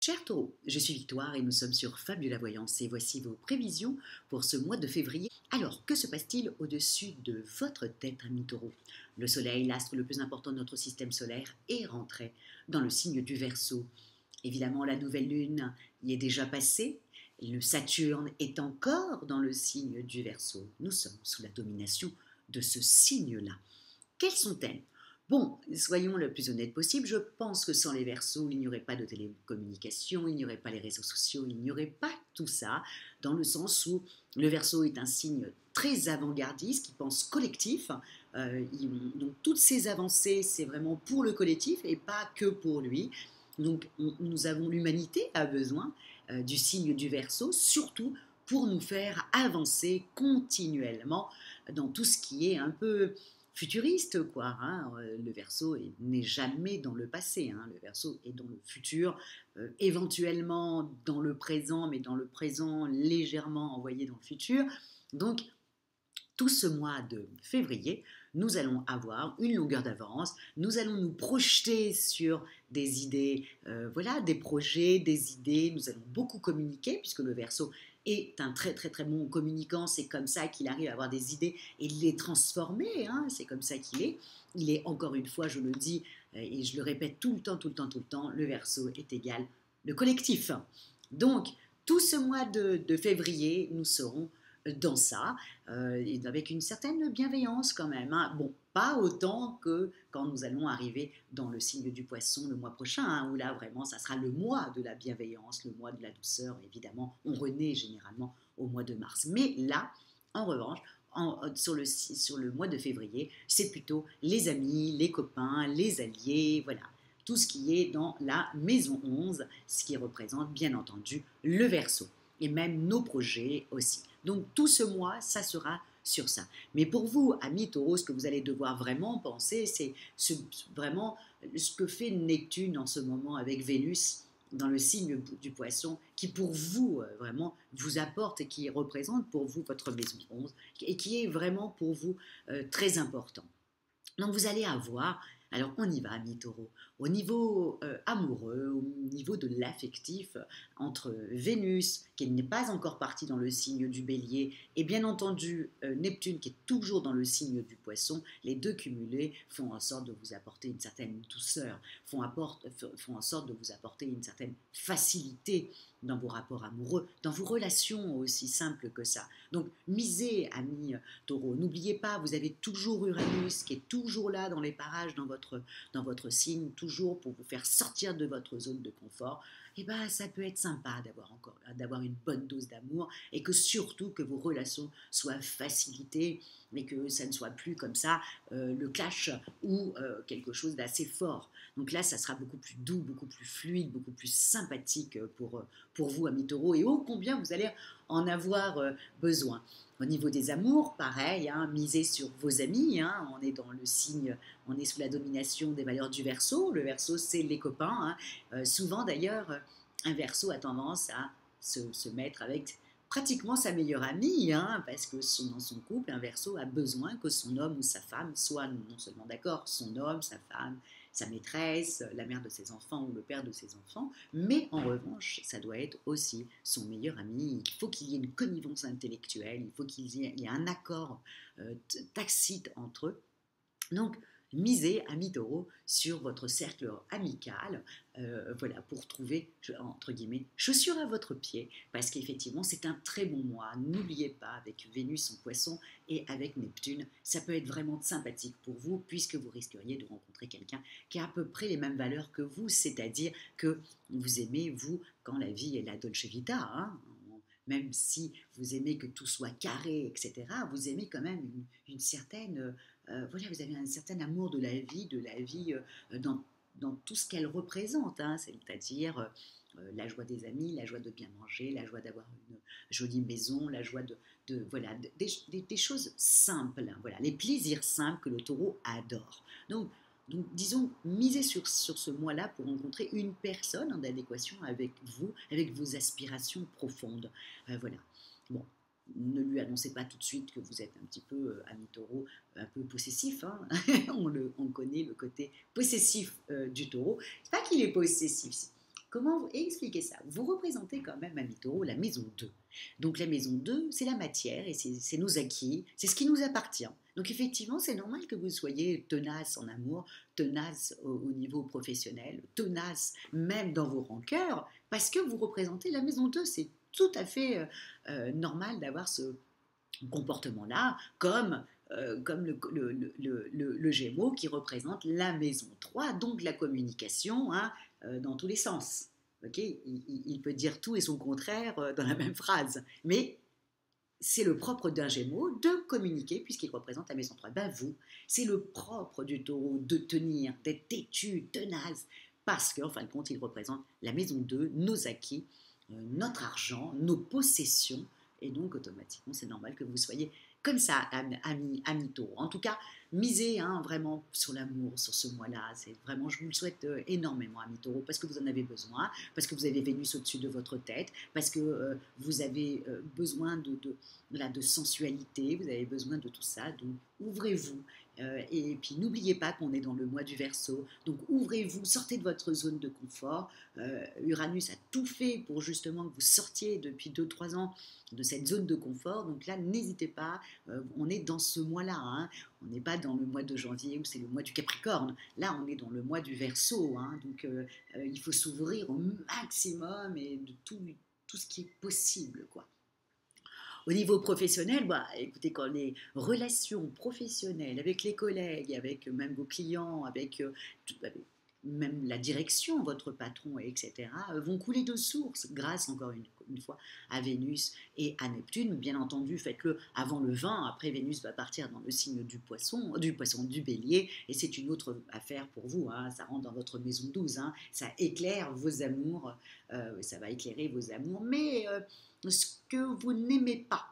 Cher Taureau, je suis Victoire et nous sommes sur Fabula Voyance et voici vos prévisions pour ce mois de février. Alors, que se passe-t-il au-dessus de votre tête, ami Taureau? Le Soleil, l'astre le plus important de notre système solaire, est rentré dans le signe du Verseau. Évidemment, la nouvelle lune y est déjà passée. Le Saturne est encore dans le signe du Verseau. Nous sommes sous la domination de ce signe-là. Quelles sont-elles? Bon, soyons le plus honnête possible, je pense que sans les Verseaux, il n'y aurait pas de télécommunication, il n'y aurait pas les réseaux sociaux, il n'y aurait pas tout ça, dans le sens où le Verseau est un signe très avant-gardiste, qui pense collectif, donc toutes ces avancées, c'est vraiment pour le collectif et pas que pour lui. Donc l'humanité a besoin du signe du Verseau, surtout pour nous faire avancer continuellement dans tout ce qui est un peu futuriste, quoi. Hein. Le Verseau n'est jamais dans le passé, hein. Le Verseau est dans le futur, éventuellement dans le présent, mais dans le présent légèrement envoyé dans le futur. Donc, tout ce mois de février, nous allons avoir une longueur d'avance, nous allons nous projeter sur des idées, voilà, des projets, des idées, nous allons beaucoup communiquer, puisque le Verseau est un très très très bon communicant, c'est comme ça qu'il arrive à avoir des idées et les transformer, hein, c'est comme ça qu'il est. Il est, encore une fois, je le dis, et je le répète tout le temps, tout le temps, tout le temps, le Verseau est égal le collectif. Donc, tout ce mois de février, nous serons dans ça, avec une certaine bienveillance quand même. Hein. Bon, pas autant que quand nous allons arriver dans le signe du Poisson le mois prochain, hein, où là vraiment ça sera le mois de la bienveillance, le mois de la douceur. Évidemment, on renaît généralement au mois de mars. Mais là, en revanche, sur le mois de février, c'est plutôt les amis, les copains, les alliés, voilà. Tout ce qui est dans la maison 11, ce qui représente bien entendu le Verseau et même nos projets aussi. Donc tout ce mois, ça sera sur ça. Mais pour vous, amis Taureau, ce que vous allez devoir vraiment penser, c'est vraiment ce que fait Neptune en ce moment avec Vénus dans le signe du Poisson, qui pour vous vraiment vous apporte et qui représente pour vous votre maison 11 et qui est vraiment pour vous très important. Donc vous allez avoir, alors on y va, amis taureaux, au niveau amoureux, au niveau de l'affectif, entre Vénus, qui n'est pas encore partie dans le signe du bélier, et bien entendu Neptune, qui est toujours dans le signe du poisson, les deux cumulés font en sorte de vous apporter une certaine douceur, font en sorte de vous apporter une certaine facilité dans vos rapports amoureux, dans vos relations aussi simples que ça. Donc misez, amis taureaux, n'oubliez pas, vous avez toujours Uranus qui est toujours là dans les parages, dans votre signe, toujours pour vous faire sortir de votre zone de confort. Et bien ça peut être sympa d'avoir une bonne dose d'amour et que surtout que vos relations soient facilitées mais que ça ne soit plus comme ça le clash ou quelque chose d'assez fort. Donc là, ça sera beaucoup plus doux, beaucoup plus fluide, beaucoup plus sympathique pour vous, amis taureaux, et ô combien vous allez en avoir besoin. Au niveau des amours, pareil, hein, misez sur vos amis, hein, on est dans le signe, on est sous la domination des valeurs du Verseau. Le Verseau, c'est les copains. Hein. Souvent d'ailleurs, un Verseau a tendance à se mettre avec pratiquement sa meilleure amie, hein, parce que dans son couple, un Verseau a besoin que son homme ou sa femme soient non seulement d'accord, son homme, sa femme, sa maîtresse, la mère de ses enfants ou le père de ses enfants, mais en revanche, ça doit être aussi son meilleur ami. Il faut qu'il y ait une connivence intellectuelle, il faut qu'il y ait un accord tacite entre eux. Donc, misez, amis taureaux, sur votre cercle amical, voilà, pour trouver, entre guillemets, chaussures à votre pied, parce qu'effectivement, c'est un très bon mois. N'oubliez pas, avec Vénus en poisson et avec Neptune, ça peut être vraiment sympathique pour vous, puisque vous risqueriez de rencontrer quelqu'un qui a à peu près les mêmes valeurs que vous, c'est-à-dire que vous aimez, vous, quand la vie est la dolce vita, hein, même si vous aimez que tout soit carré, etc., vous aimez quand même une certaine... voilà, vous avez un certain amour de la vie dans tout ce qu'elle représente, hein, c'est-à-dire la joie des amis, la joie de bien manger, la joie d'avoir une jolie maison, la joie voilà, des choses simples, hein, voilà, les plaisirs simples que le taureau adore. Donc, disons, misez sur ce mois-là pour rencontrer une personne en adéquation avec vous, avec vos aspirations profondes. Voilà. Bon, ne lui annoncez pas tout de suite que vous êtes un petit peu, ami taureau, un peu possessif. Hein. On connaît le côté possessif du taureau. C'est pas qu'il est possessif. Comment expliquer ça? Vous représentez quand même, ami Taureau, la maison 2. Donc la maison 2, c'est la matière et c'est nos acquis, c'est ce qui nous appartient. Donc effectivement, c'est normal que vous soyez tenace en amour, tenace au niveau professionnel, tenace même dans vos rancœurs, parce que vous représentez la maison 2. C'est tout à fait normal d'avoir ce comportement-là, comme le Gémeaux qui représente la maison 3, donc la communication, hein, dans tous les sens. Okay, il peut dire tout et son contraire dans la même phrase, mais c'est le propre d'un Gémeaux de communiquer puisqu'il représente la maison 3. Ben vous, c'est le propre du Taureau de tenir, d'être têtu, tenace, parce qu'en fin de compte, il représente la maison 2, nos acquis, notre argent, nos possessions, et donc automatiquement, c'est normal que vous soyez comme ça, ami Taureau. En tout cas, misez vraiment sur l'amour, sur ce mois-là. C'est vraiment, je vous le souhaite énormément, ami Taureau, parce que vous en avez besoin, parce que vous avez Vénus au-dessus de votre tête, parce que vous avez besoin de sensualité, vous avez besoin de tout ça. Donc, ouvrez-vous. Et puis, n'oubliez pas qu'on est dans le mois du Verseau. Donc, ouvrez-vous, sortez de votre zone de confort. Uranus a tout fait pour justement que vous sortiez depuis 2-3 ans de cette zone de confort. Donc là, n'hésitez pas, on est dans ce mois-là, hein. On n'est pas dans le mois de janvier où c'est le mois du Capricorne. Là, on est dans le mois du Verseau, hein. Donc il faut s'ouvrir au maximum et de tout ce qui est possible, quoi. Au niveau professionnel, écoutez, quand les relations professionnelles avec les collègues, avec même vos clients, avec même la direction, votre patron, etc., vont couler de source grâce, encore une fois, à Vénus et à Neptune. Bien entendu, faites-le avant le 20. Après, Vénus va partir dans le signe du Bélier, et c'est une autre affaire pour vous, hein. Ça rentre dans votre maison 12, hein. Ça éclaire vos amours, ça va éclairer vos amours, mais ce que vous n'aimez pas,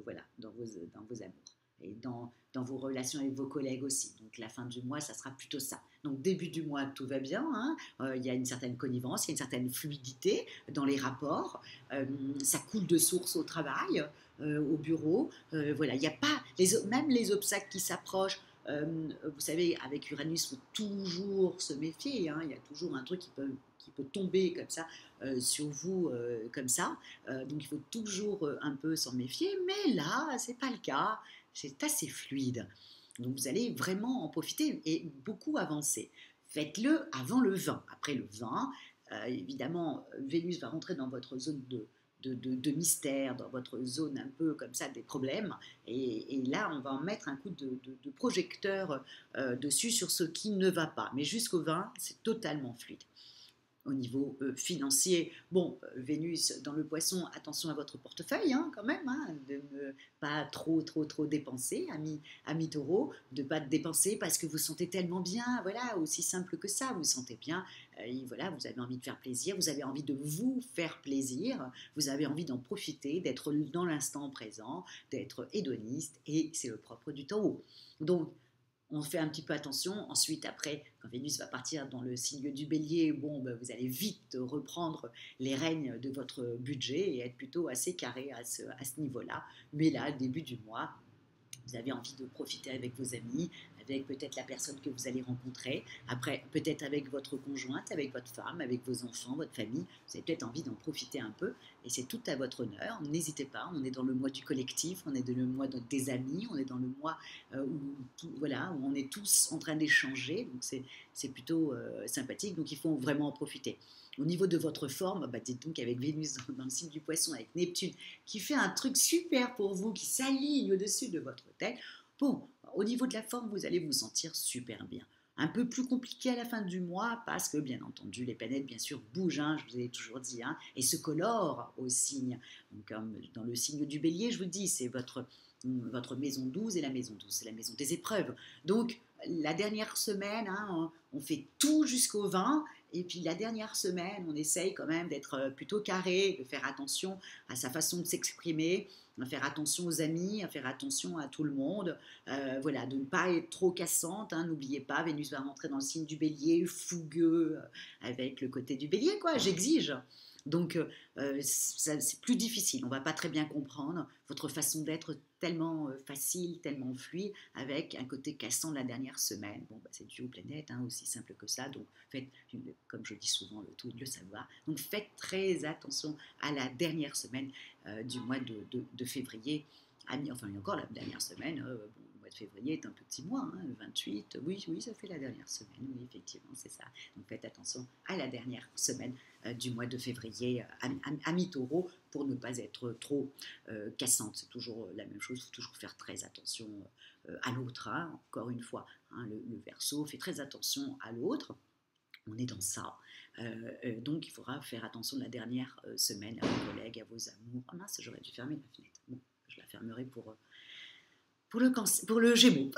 voilà, dans vos amours. Et dans vos relations avec vos collègues aussi. Donc la fin du mois, ça sera plutôt ça. Donc début du mois, tout va bien, hein. Il y a une certaine connivence, il y a une certaine fluidité dans les rapports, ça coule de source au travail, au bureau, voilà, il n'y a pas, même les obstacles qui s'approchent, vous savez, avec Uranus, il faut toujours se méfier, hein. Il y a toujours un truc qui peut tomber comme ça sur vous, comme ça, donc il faut toujours un peu s'en méfier, mais là, c'est pas le cas. C'est assez fluide. Donc vous allez vraiment en profiter et beaucoup avancer. Faites-le avant le 20. Après le 20, évidemment, Vénus va rentrer dans votre zone de mystère, dans votre zone un peu comme ça des problèmes. Et là, on va en mettre un coup de projecteur dessus sur ce qui ne va pas. Mais jusqu'au 20, c'est totalement fluide. Au niveau financier, Vénus dans le Poisson, attention à votre portefeuille, hein, quand même, hein, de ne pas trop dépenser, ami Taureau, de ne pas dépenser parce que vous sentez tellement bien, voilà, aussi simple que ça, vous vous sentez bien, et voilà, vous avez envie de faire plaisir, vous avez envie de vous faire plaisir, vous avez envie d'en profiter, d'être dans l'instant présent, d'être hédoniste, et c'est le propre du Taureau. Donc, on fait un petit peu attention. Ensuite, après, quand Vénus va partir dans le signe du Bélier, vous allez vite reprendre les rênes de votre budget et être plutôt assez carré à ce niveau-là. Mais là, début du mois, vous avez envie de profiter avec vos amis, avec peut-être la personne que vous allez rencontrer, après peut-être avec votre conjointe, avec votre femme, avec vos enfants, votre famille, vous avez peut-être envie d'en profiter un peu, et c'est tout à votre honneur. N'hésitez pas, on est dans le mois du collectif, on est dans le mois des amis, on est dans le mois où on est tous en train d'échanger, donc c'est plutôt sympathique, donc il faut vraiment en profiter. Au niveau de votre forme, dites donc avec Vénus dans le signe du Poisson, avec Neptune, qui fait un truc super pour vous, qui s'aligne au-dessus de votre tête. Au niveau de la forme, vous allez vous sentir super bien. Un peu plus compliqué à la fin du mois parce que, bien entendu, les planètes, bien sûr, bougent, hein, je vous ai toujours dit, hein, et se colorent au signe. Donc, comme dans le signe du Bélier, je vous dis, c'est votre maison 12 et la maison 12, c'est la maison des épreuves. Donc, la dernière semaine, hein, on fait tout jusqu'au 20, et puis la dernière semaine, on essaye quand même d'être plutôt carré, de faire attention à sa façon de s'exprimer, à faire attention aux amis, à faire attention à tout le monde, voilà, de ne pas être trop cassante, hein, n'oubliez pas, Vénus va rentrer dans le signe du Bélier, fougueux, avec le côté du Bélier, quoi, j'exige. Donc, c'est plus difficile. On ne va pas très bien comprendre votre façon d'être tellement facile, tellement fluide, avec un côté cassant de la dernière semaine. Bon, bah, c'est dû aux planètes, hein, aussi simple que ça. Donc, faites, comme je dis souvent, le tout de le savoir. Donc, faites très attention à la dernière semaine du mois de février. Enfin, il y a encore la dernière semaine. Bon, le mois de février est un petit mois, hein, le 28. Oui, oui, ça fait la dernière semaine. Oui, effectivement, c'est ça. Donc, faites attention à la dernière semaine du mois de février à mi-taureau pour ne pas être trop cassante. C'est toujours la même chose, il faut toujours faire très attention à l'autre, hein, encore une fois. Hein, le Verseau fait très attention à l'autre. On est dans ça. Donc, il faudra faire attention la dernière semaine à vos collègues, à vos amours. Ah mince, j'aurais dû fermer la fenêtre. Bon, je la fermerai pour le Gémeaux.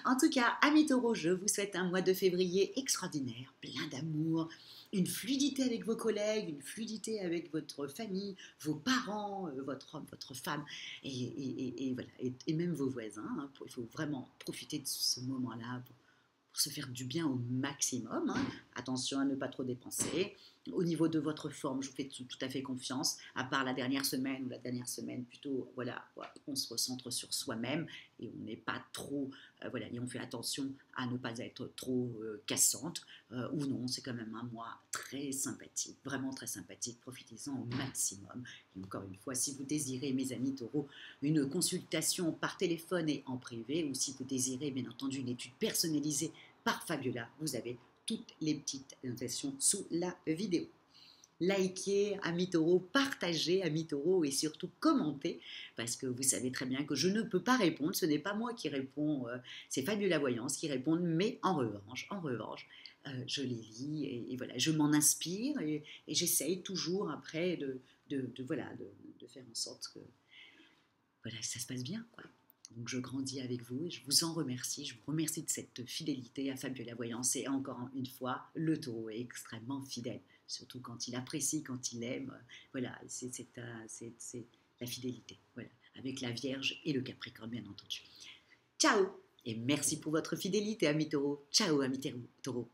En tout cas, amis taureaux, je vous souhaite un mois de février extraordinaire, plein d'amour, une fluidité avec vos collègues, une fluidité avec votre famille, vos parents, votre homme, votre femme, et voilà, et même vos voisins. Hein, il faut vraiment profiter de ce moment-là pour se faire du bien au maximum. Hein. Attention à ne pas trop dépenser. Au niveau de votre forme, je vous fais tout à fait confiance. À part la dernière semaine ou la dernière semaine, plutôt, voilà, on se recentre sur soi-même et on n'est pas trop, voilà, et on fait attention à ne pas être trop cassante. Ou non, c'est quand même un mois très sympathique, vraiment très sympathique. Profitez-en au maximum. Et encore une fois, si vous désirez, mes amis taureaux, une consultation par téléphone et en privé, ou si vous désirez, bien entendu, une étude personnalisée par Fabiola, vous avez toutes les petites notations sous la vidéo. Likez, amis taureaux, partagez, amis taureaux, et surtout commentez, parce que vous savez très bien que je ne peux pas répondre, ce n'est pas moi qui réponds, c'est Fabiola Voyance qui répond, mais en revanche, je les lis et voilà, je m'en inspire et j'essaye toujours après voilà, de faire en sorte que voilà, ça se passe bien, quoi. Donc je grandis avec vous et je vous en remercie. Je vous remercie de cette fidélité à Fabiola Voyance. Et encore une fois, le taureau est extrêmement fidèle, surtout quand il apprécie, quand il aime. Voilà, c'est la fidélité. Voilà, avec la Vierge et le Capricorne, bien entendu. Ciao et merci pour votre fidélité, amis taureaux. Ciao, amis taureaux.